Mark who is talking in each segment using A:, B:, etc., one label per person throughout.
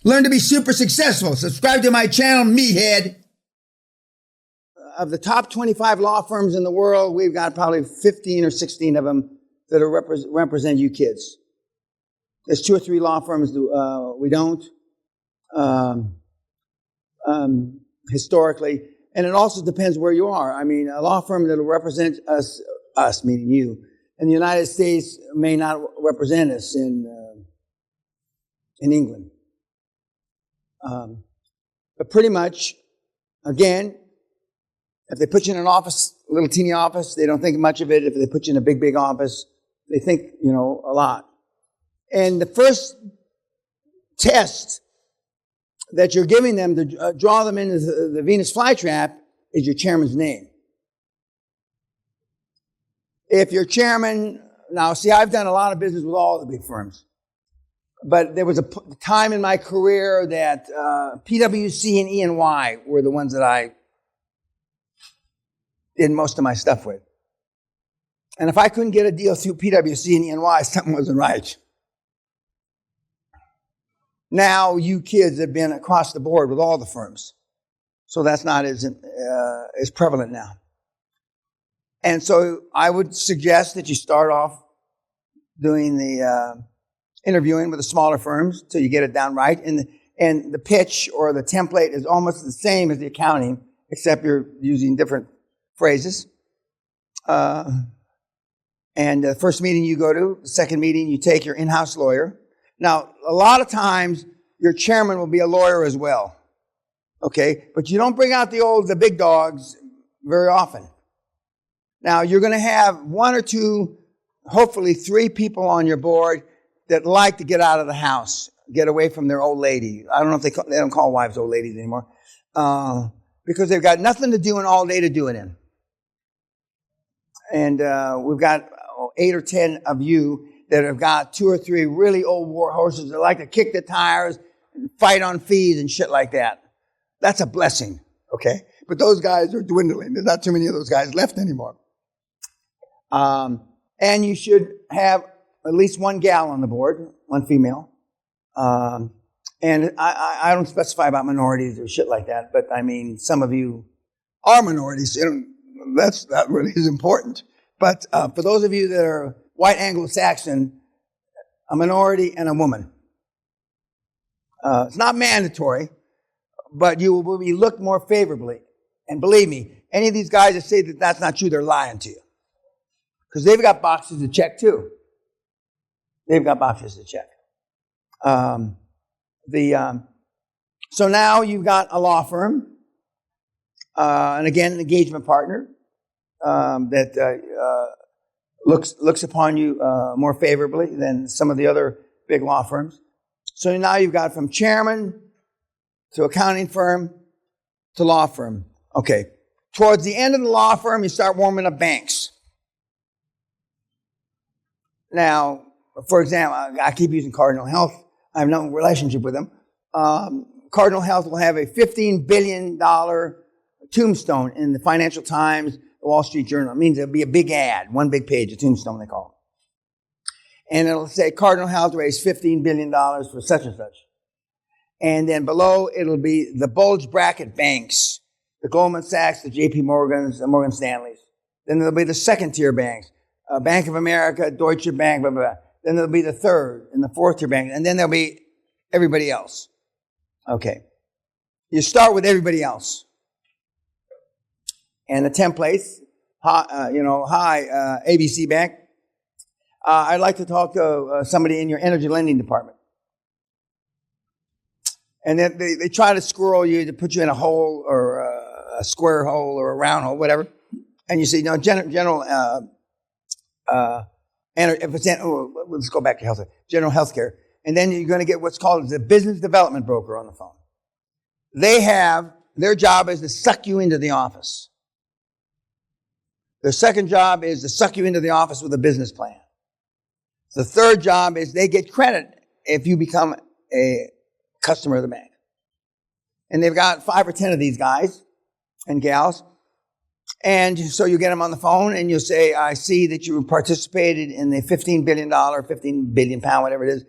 A: Learn to be super successful. Subscribe to my channel, Meathead. Of the top 25 law firms in the world, we've got probably 15 or 16 of them that are represent you kids. There's 2 or 3 law firms we don't, historically. And it also depends where you are. I mean, a law firm that will represent us meaning you, in the United States may not represent us in England. But pretty much, again, if they put you in an office, a little teeny office, they don't think much of it. If they put you in a big, big office, they think, a lot. And the first test that you're giving them to draw them into the Venus flytrap is your chairman's name. If your chairman, now see, I've done a lot of business with all the big firms. But there was a time in my career that PwC and E&Y were the ones that I did most of my stuff with. And if I couldn't get a deal through PwC and E&Y, something wasn't right. Now you kids have been across the board with all the firms. So that's not as prevalent now. And so I would suggest that you start off doing the interviewing with the smaller firms till you get it down right. And the pitch or the template is almost the same as the accounting, except you're using different phrases. And the first meeting you go to, the second meeting you take your in-house lawyer. Now, a lot of times your chairman will be a lawyer as well. Okay? But you don't bring out the big dogs very often. Now, you're going to have 1 or 2, hopefully 3 people on your board that like to get out of the house, get away from their old lady. I don't know if they don't call wives old ladies anymore. Because they've got nothing to do and all day to do it in. And we've got 8 or 10 of you that have got 2 or 3 really old war horses that like to kick the tires and fight on fees and shit like that. That's a blessing, okay? But those guys are dwindling. There's not too many of those guys left anymore. And you should have at least 1 gal on the board, 1 female. And I don't specify about minorities or shit like that, but I mean, some of you are minorities. That really is important. But for those of you that are white Anglo-Saxon, a minority and a woman. It's not mandatory, but you will be looked more favorably. And believe me, any of these guys that say that that's not true, they're lying to you. Because they've got boxes to check too. They've got boxes to check. So now you've got a law firm, and again, an engagement partner that looks upon you more favorably than some of the other big law firms. So now you've got from chairman to accounting firm to law firm. Okay. Towards the end of the law firm, you start warming up banks. Now, for example, I keep using Cardinal Health. I have no relationship with them. Cardinal Health will have a $15 billion tombstone in the Financial Times, the Wall Street Journal. It means it'll be a big ad, 1 big page, a tombstone they call it. And it'll say Cardinal Health raised $15 billion for such and such. And then below, it'll be the bulge bracket banks, the Goldman Sachs, the JP Morgans, the Morgan Stanleys. Then there'll be the second tier banks, Bank of America, Deutsche Bank, blah, blah, blah. Then there'll be the third and the fourth tier bank. And then there'll be everybody else. Okay. You start with everybody else. And the templates, hi, ABC Bank. I'd like to talk to somebody in your energy lending department. And then they try to squirrel you to put you in a hole or a square hole or a round hole, whatever. And you say, no, if it's let's go back to health, general health care. And then you're going to get what's called the business development broker on the phone. Their job is to suck you into the office. Their second job is to suck you into the office with a business plan. The third job is they get credit if you become a customer of the bank. And they've got 5 or 10 of these guys and gals. And so you get them on the phone and you'll say, I see that you participated in the $15 billion, 15 billion pound, whatever it is,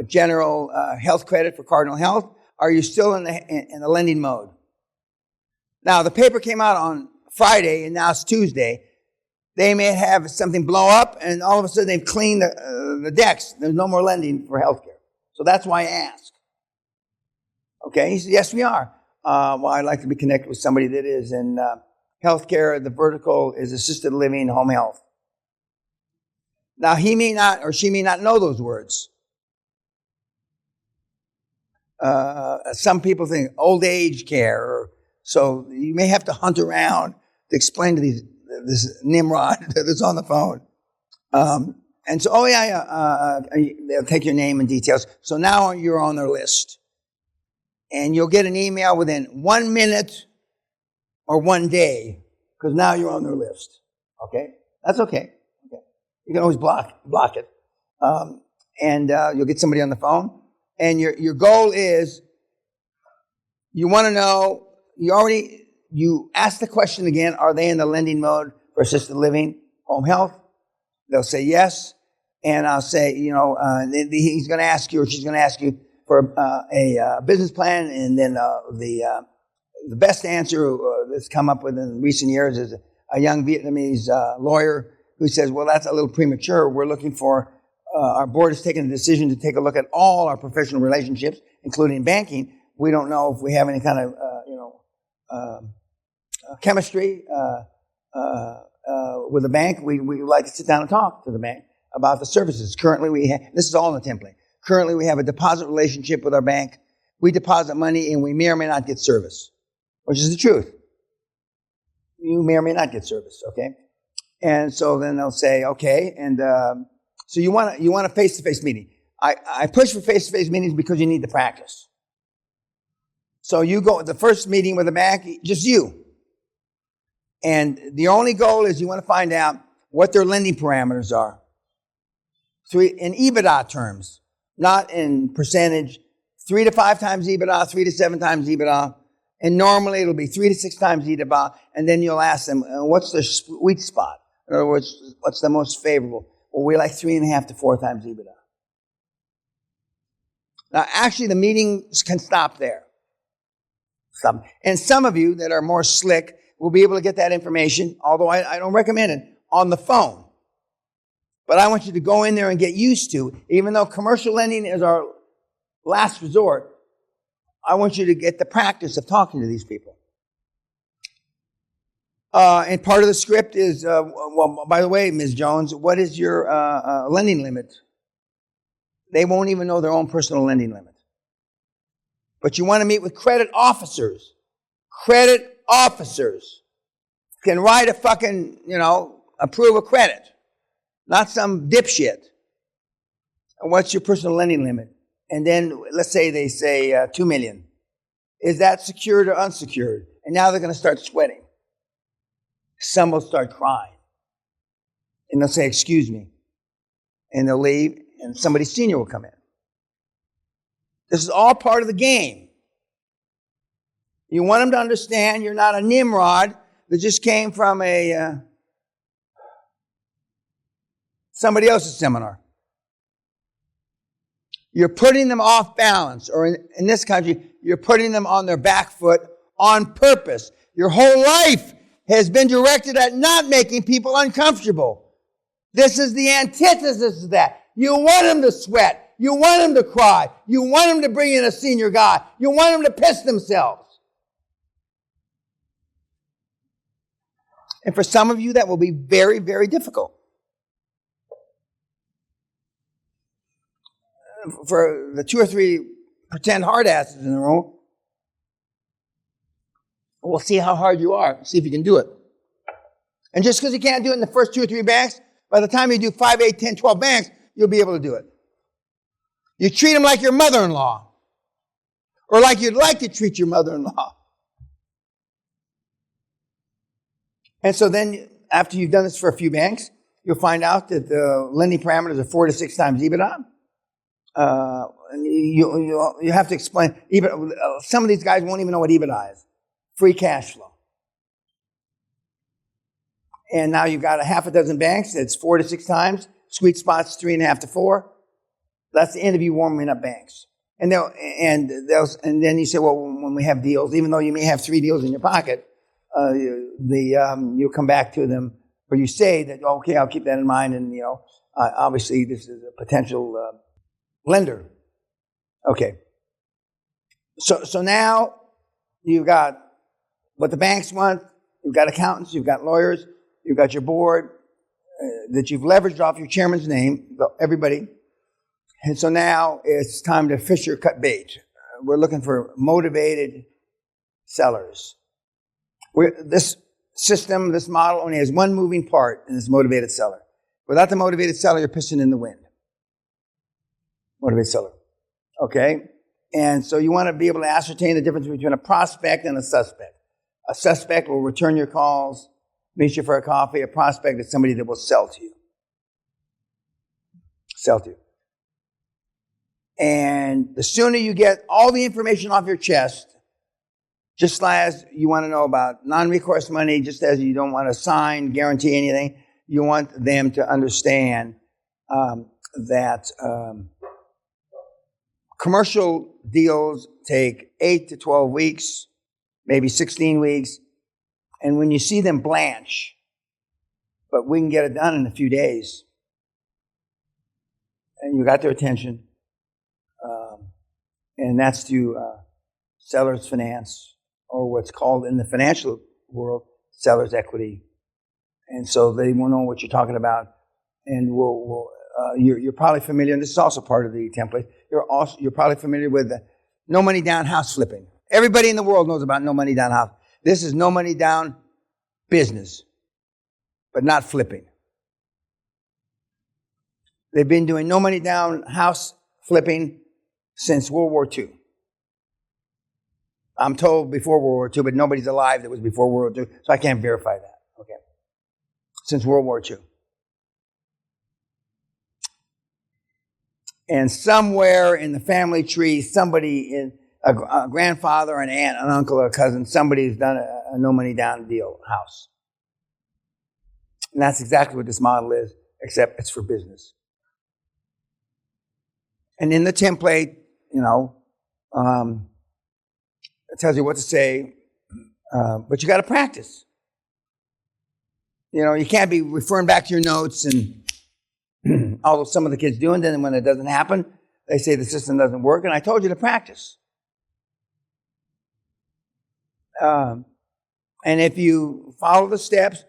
A: general health credit for Cardinal Health? Are you still in the lending mode? Now, the paper came out on Friday, and now it's Tuesday. They may have something blow up, and all of a sudden they've cleaned the decks. There's no more lending for healthcare. So that's why I asked. Okay, he said, yes, we are. Well, I'd like to be connected with somebody that is in healthcare. The vertical is assisted living, home health. Now, he may not, or she may not know those words. Some people think old age care, so you may have to hunt around to explain to this Nimrod that's on the phone. And so, they'll take your name and details. So now you're on their list. And you'll get an email within 1 minute or 1 day, because now you're on their list. Okay? That's okay. You can always block it. And you'll get somebody on the phone. And your goal is, you want to know, you ask the question again, are they in the lending mode for assisted living, home health? They'll say yes. And I'll say, he's going to ask you, or she's going to ask you for a business plan. And then the best answer that's come up with in recent years is a young Vietnamese lawyer who says, well, that's a little premature. We're looking for, our board has taken a decision to take a look at all our professional relationships, including banking. We don't know if we have any kind of, chemistry with the bank. We like to sit down and talk to the bank about the services. Currently, this is all in the template. Currently, we have a deposit relationship with our bank. We deposit money and we may or may not get service, which is the truth. You may or may not get service, okay? And so then they'll say, okay, and so you want a face-to-face meeting. I push for face-to-face meetings because you need to practice. So you go the first meeting with the bank, just you. And the only goal is you want to find out what their lending parameters are. So in EBITDA terms, not in percentage, 3 to 5 times EBITDA, 3 to 7 times EBITDA. And normally it'll be 3 to 6 times EBITDA. And then you'll ask them, what's their sweet spot? In other words, what's the most favorable? Well, we like 3.5 to 4 times EBITDA. Now, actually, the meetings can stop there. And some of you that are more slick will be able to get that information, although I don't recommend it, on the phone. But I want you to go in there and get used to, even though commercial lending is our last resort, I want you to get the practice of talking to these people. And part of the script is, well, by the way, Ms. Jones, what is your lending limit? They won't even know their own personal lending limit. But you want to meet with credit officers. Credit officers can write a fucking, approve a credit. Not some dipshit. And what's your personal lending limit? And then let's say they say 2 million. Is that secured or unsecured? And now they're going to start sweating. Some will start crying. And they'll say, excuse me. And they'll leave, and somebody senior will come in. This is all part of the game. You want them to understand you're not a Nimrod that just came from somebody else's seminar. You're putting them off balance, or in this country, you're putting them on their back foot on purpose. Your whole life has been directed at not making people uncomfortable. This is the antithesis of that. You want them to sweat. You want them to cry. You want them to bring in a senior guy. You want them to piss themselves. And for some of you, that will be very, very difficult. For the 2 or 3 pretend hard asses in the room, we'll see how hard you are. See if you can do it. And just because you can't do it in the first 2 or 3 banks, by the time you do 5, 8, 10, 12 banks, you'll be able to do it. You treat them like your mother-in-law. Or like you'd like to treat your mother-in-law. And so then, after you've done this for a few banks, you'll find out that the lending parameters are 4 to 6 times EBITDA. And you have to explain. Even some of these guys won't even know what EBITDA is. Free cash flow. And now you've got a half a dozen banks. It's 4 to 6 times. Sweet spot's 3.5 to 4. That's the end of you warming up banks. And then you say, well, when we have deals, even though you may have 3 deals in your pocket, you'll come back to them, or you say that, okay, I'll keep that in mind, and obviously this is a potential lender. Okay. So now you've got what the banks want. You've got accountants. You've got lawyers. You've got your board that you've leveraged off your chairman's name, everybody. And so now it's time to fish or cut bait. We're looking for motivated sellers. This system, this model only has one moving part, and it's motivated seller. Without the motivated seller, you're pissing in the wind. Motivated seller. Okay? And so you want to be able to ascertain the difference between a prospect and a suspect. A suspect will return your calls, meet you for a coffee. A prospect is somebody that will sell to you. Sell to you. And the sooner you get all the information off your chest, just as you want to know about non-recourse money, just as you don't want to sign, guarantee anything, you want them to understand that commercial deals take 8 to 12 weeks, maybe 16 weeks. And when you see them blanch, but we can get it done in a few days, and you got their attention, and that's through seller's finance, or what's called in the financial world, seller's equity. And so they will know what you're talking about. And you're probably familiar, and this is also part of the template, you're probably familiar with the no money down house flipping. Everybody in the world knows about no money down house. This is no money down business, but not flipping. They've been doing no money down house flipping since World War II. I'm told before World War II, but nobody's alive that was before World War II, so I can't verify that. Okay. Since World War II. And somewhere in the family tree, somebody, a grandfather, an aunt, an uncle, or a cousin, somebody's done a no money down deal house. And that's exactly what this model is, except it's for business. And in the template, it tells you what to say, but you got to practice. You can't be referring back to your notes, and although some of the kids do, and then when it doesn't happen, they say the system doesn't work, and I told you to practice. And if you follow the steps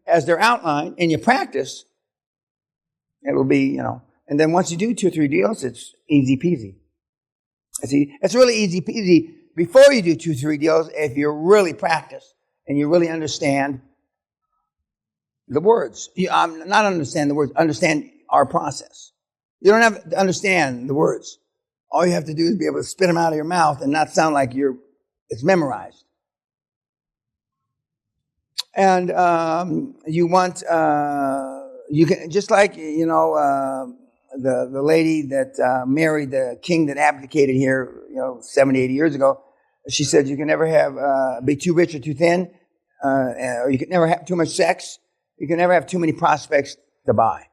A: as they're outlined and you practice, it'll be, and then once you do 2 or 3 deals, it's easy peasy. It's really easy peasy before you do 2 or 3 deals if you really practice and you really understand the words. Not understand the words, understand our process. You don't have to understand the words. All you have to do is be able to spit them out of your mouth and not sound like it's memorized. And you want, you can, just like, the lady that married the king that abdicated here, 70, 80 years ago, she said you can never be too rich or too thin, or you can never have too much sex. You can never have too many prospects to buy.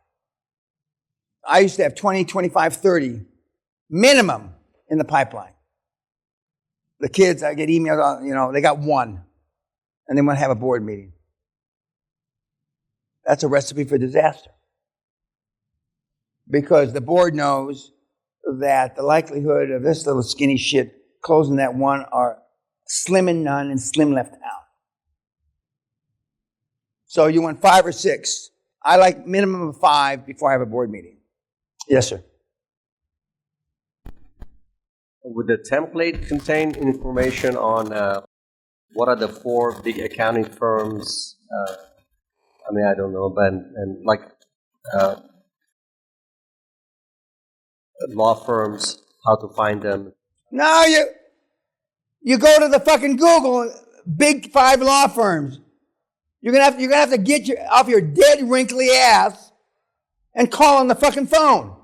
A: I used to have 20, 25, 30 minimum in the pipeline. The kids, I get emails, they got 1, and they want to have a board meeting. That's a recipe for disaster. Because the board knows that the likelihood of this little skinny shit closing that 1 are slim and none, and slim left out. So you want 5 or 6. I like minimum of 5 before I have a board meeting. Yes, sir.
B: Would the template contain information on what are the 4 big accounting firms? I don't know, but and like law firms, how to find them?
A: No, you go to the fucking Google, big 5 law firms. You're gonna have to get off your dead wrinkly ass and call on the fucking phone.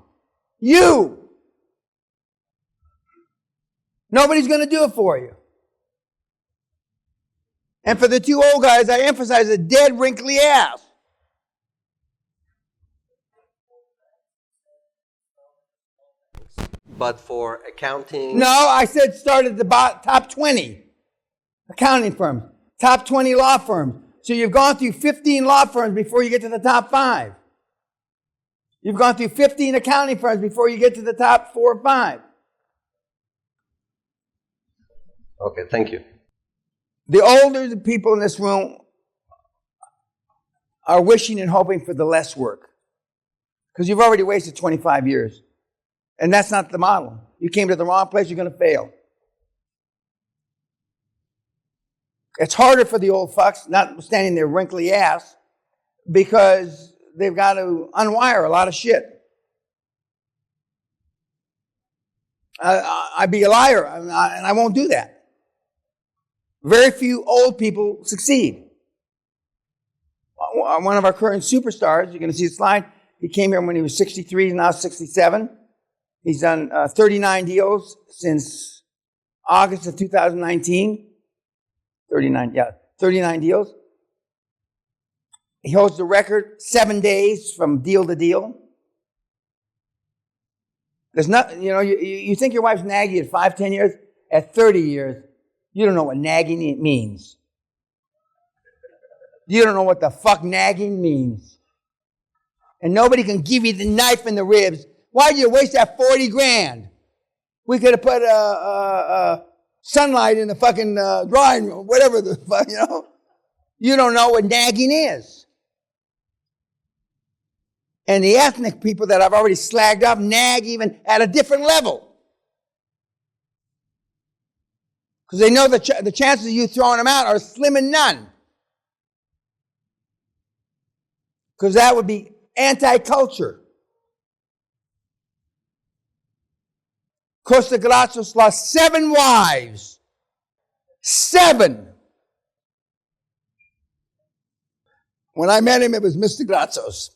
A: You. Nobody's gonna do it for you. And for the 2 old guys, I emphasize a dead wrinkly ass.
B: But for accounting...
A: No, I said start at the top 20 accounting firms, top 20 law firms. So you've gone through 15 law firms before you get to the top 5. You've gone through 15 accounting firms before you get to the top 4 or 5.
B: Okay, thank you.
A: The older the people in this room are wishing and hoping for the less work. Because you've already wasted 25 years. And that's not the model. You came to the wrong place, you're going to fail. It's harder for the old fucks, notwithstanding their wrinkly ass, because they've got to unwire a lot of shit. I'd be a liar, and I won't do that. Very few old people succeed. One of our current superstars, you're going to see a slide, he came here when he was 63, he's now 67. He's done 39 deals since August of 2019. 39 deals. He holds the record 7 days from deal to deal. There's not, you think your wife's naggy at 5, 10 years? At 30 years, you don't know what nagging means. You don't know what the fuck nagging means. And nobody can give you the knife in the ribs. Why'd you waste that 40 grand? We could have put sunlight in the fucking drawing room, whatever the fuck, You don't know what nagging is. And the ethnic people that I've already slagged off nag even at a different level. Because they know the chances of you throwing them out are slim and none. Because that would be anti-culture. Costa Grazos lost 7 wives. 7. When I met him, it was Mr. Grazos.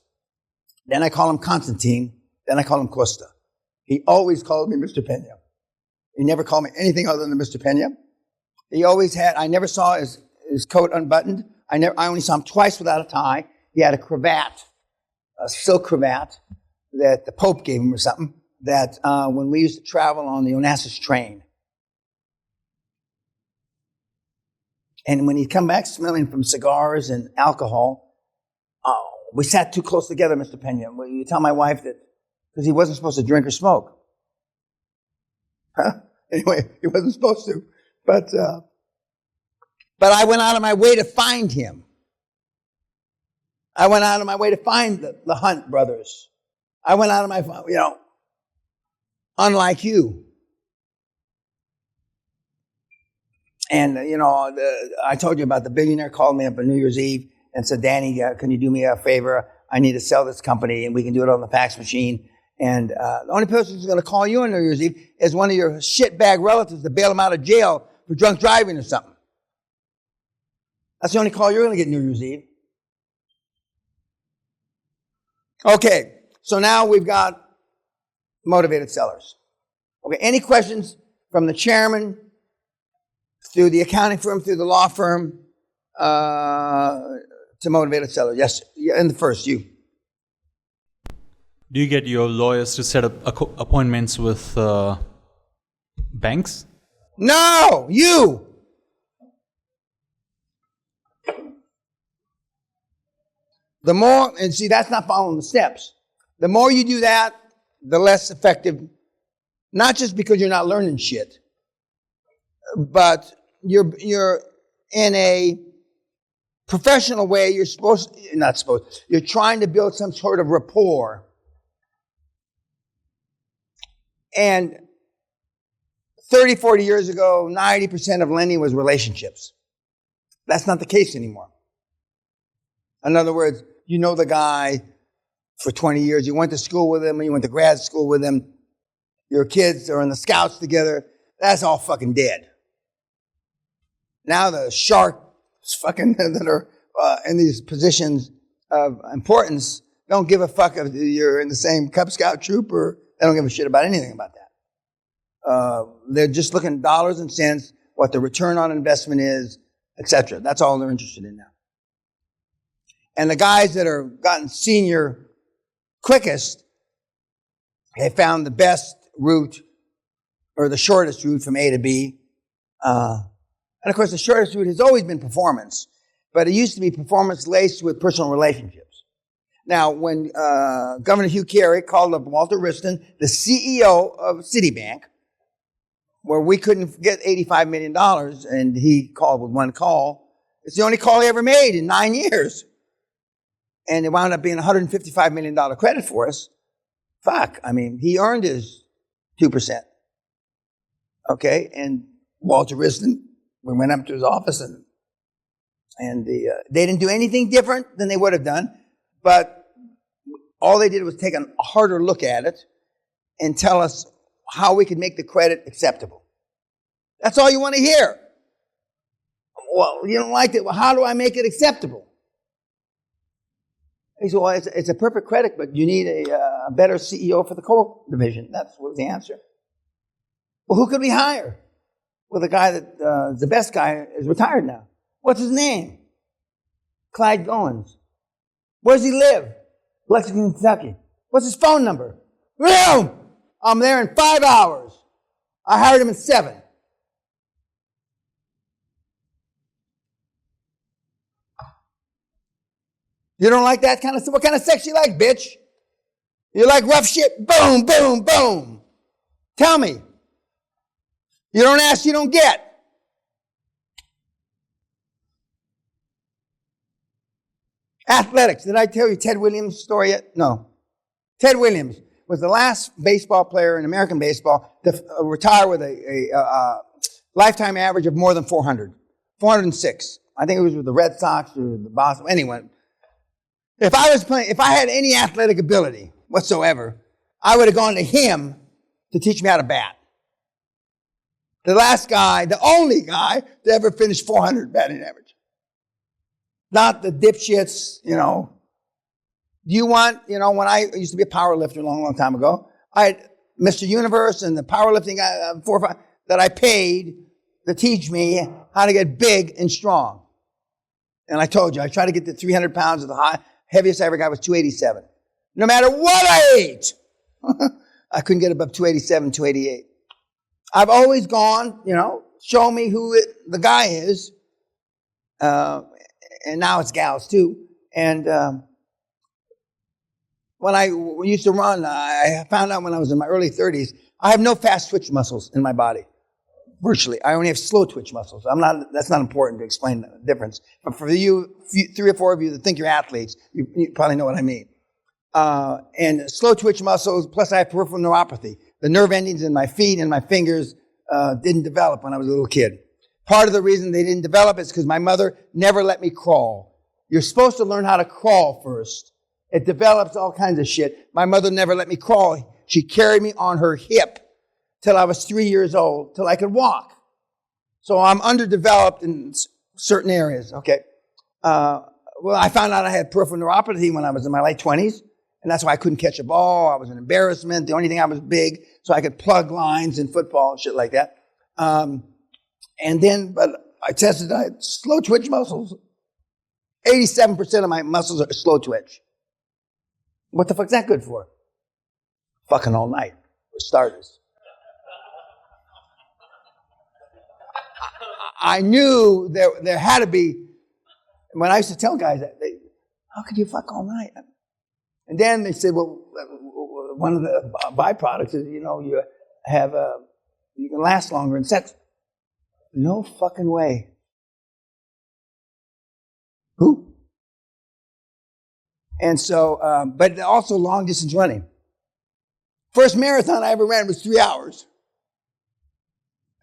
A: Then I call him Constantine. Then I call him Costa. He always called me Mr. Peña. He never called me anything other than Mr. Peña. He always had, I never saw his coat unbuttoned. I only saw him twice without a tie. He had a cravat, a silk cravat that the Pope gave him or something, that when we used to travel on the Onassis train. And when he'd come back smelling from cigars and alcohol, we sat too close together, Mr. Peña. Well, you tell my wife that, because he wasn't supposed to drink or smoke. Anyway, he wasn't supposed to. But I went out of my way to find him. I went out of my way to find the Hunt brothers. I went out of my, unlike you. And, I told you about the billionaire called me up on New Year's Eve and said, Danny, can you do me a favor? I need to sell this company and we can do it on the fax machine. And the only person who's going to call you on New Year's Eve is one of your shitbag relatives to bail him out of jail for drunk driving or something. That's the only call you're going to get New Year's Eve. Okay, so now we've got motivated sellers. Okay, any questions from the chairman, through the accounting firm, through the law firm, to motivated sellers? Yes, and the first, you.
C: Do you get your lawyers to set up appointments with banks?
A: No, you. The more, and see, that's not following the steps. The more you do that, the less effective, not just because you're not learning shit, but you're in a professional way, you're trying to build some sort of rapport. And 30, 40 years ago, 90% of lending was relationships. That's not the case anymore. In other words, you know the guy for 20 years. You went to school with him, you went to grad school with him. Your kids are in the scouts together. That's all fucking dead. Now the sharks fucking that are in these positions of importance don't give a fuck if you're in the same Cub Scout troop, or they don't give a shit about anything about that. They're just looking at dollars and cents, what the return on investment is, etc. That's all they're interested in now. And the guys that are gotten senior quickest, they found the best route or the shortest route from A to B. And of course, the shortest route has always been performance, but it used to be performance laced with personal relationships. Now, when Governor Hugh Carey called up Walter Wriston, the CEO of Citibank, where we couldn't get $85 million, and he called with one call. It's the only call he ever made in 9 years. And it wound up being a $155 million credit for us. Fuck, I mean, he earned his 2%. Okay, and Walter Wriston, we went up to his office, and they didn't do anything different than they would have done, but all they did was take a harder look at it and tell us how we could make the credit acceptable. That's all you want to hear. Well, you don't like it. Well, how do I make it acceptable? He said, well, it's a perfect credit, but you need a better CEO for the coal division. That was the answer. Well, who could we hire? Well, the guy that, the best guy is retired now. What's his name? Clyde Goins. Where does he live? Lexington, Kentucky. What's his phone number? Boom! I'm there in 5 hours. I hired him in 7. You don't like that kind of stuff? What kind of sex you like, bitch? You like rough shit? Boom, boom, boom. Tell me. You don't ask, you don't get. Athletics. Did I tell you Ted Williams' story yet? No. Ted Williams was the last baseball player in American baseball to retire with a lifetime average of more than 400. 406. I think it was with the Red Sox or the Boston. Anyway, if I had any athletic ability whatsoever, I would have gone to him to teach me how to bat. The last guy, the only guy to ever finish 400 batting average. Not the dipshits, you know. Do you want, you know, when I used to be a power lifter a long, long time ago, I had Mr. Universe and the powerlifting guy, 4 or 5, that I paid to teach me how to get big and strong. And I told you, I tried to get to 300 pounds of the heaviest I ever got was 287. No matter what I ate, I couldn't get above 287, 288. I've always gone, you know, show me who the guy is. And now it's gals too. And when I used to run, I found out when I was in my early 30s, I have no fast twitch muscles in my body. Virtually. I only have slow twitch muscles. That's not important to explain the difference. But for you, 3 or 4 of you that think you're athletes, you probably know what I mean. And slow twitch muscles, plus I have peripheral neuropathy. The nerve endings in my feet and my fingers didn't develop when I was a little kid. Part of the reason they didn't develop is because my mother never let me crawl. You're supposed to learn how to crawl first. It develops all kinds of shit. My mother never let me crawl. She carried me on her hip till I was 3 years old, till I could walk. So I'm underdeveloped in certain areas, okay? Well, I found out I had peripheral neuropathy when I was in my late 20s, and that's why I couldn't catch a ball. I was an embarrassment. The only thing I was big, so I could plug lines in football and shit like that. But I tested, I had slow twitch muscles. 87% of my muscles are slow twitch. What the fuck's that good for? Fucking all night, for starters. I knew there had to be, when I used to tell guys that, how could you fuck all night? And then they said, well, one of the byproducts is, you know, you can last longer in sex. No fucking way. Who? And so, but also long distance running. First marathon I ever ran was 3 hours.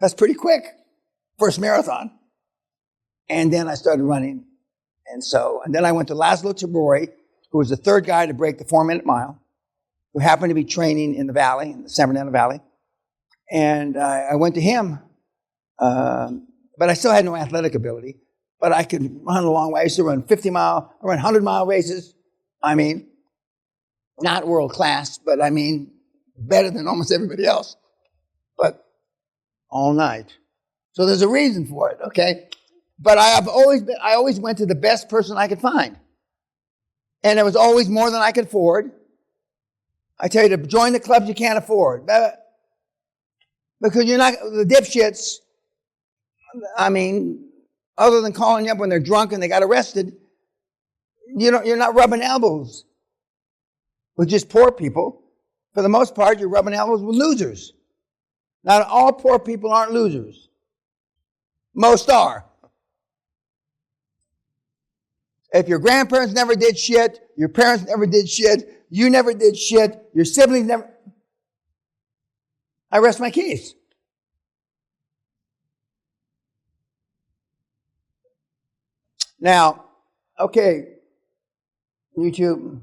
A: That's pretty quick. First marathon. And then I started running. And then I went to Laszlo Tabori, who was the third guy to break the 4-minute mile, who happened to be training in the valley, in the San Bernardino Valley. And I went to him. But I still had no athletic ability. But I could run a long way. I used to run 50-mile, I ran 100-mile races. I mean, not world class, but I mean, better than almost everybody else. But all night. So there's a reason for it, okay? But I always went to the best person I could find. And it was always more than I could afford. I tell you to join the clubs you can't afford. Because you're not, the dipshits, I mean, other than calling you up when they're drunk and they got arrested, you're not rubbing elbows with just poor people. For the most part, you're rubbing elbows with losers. Not all poor people aren't losers. Most are. If your grandparents never did shit, your parents never did shit, you never did shit, your siblings never... I rest my case. Now, okay, YouTube...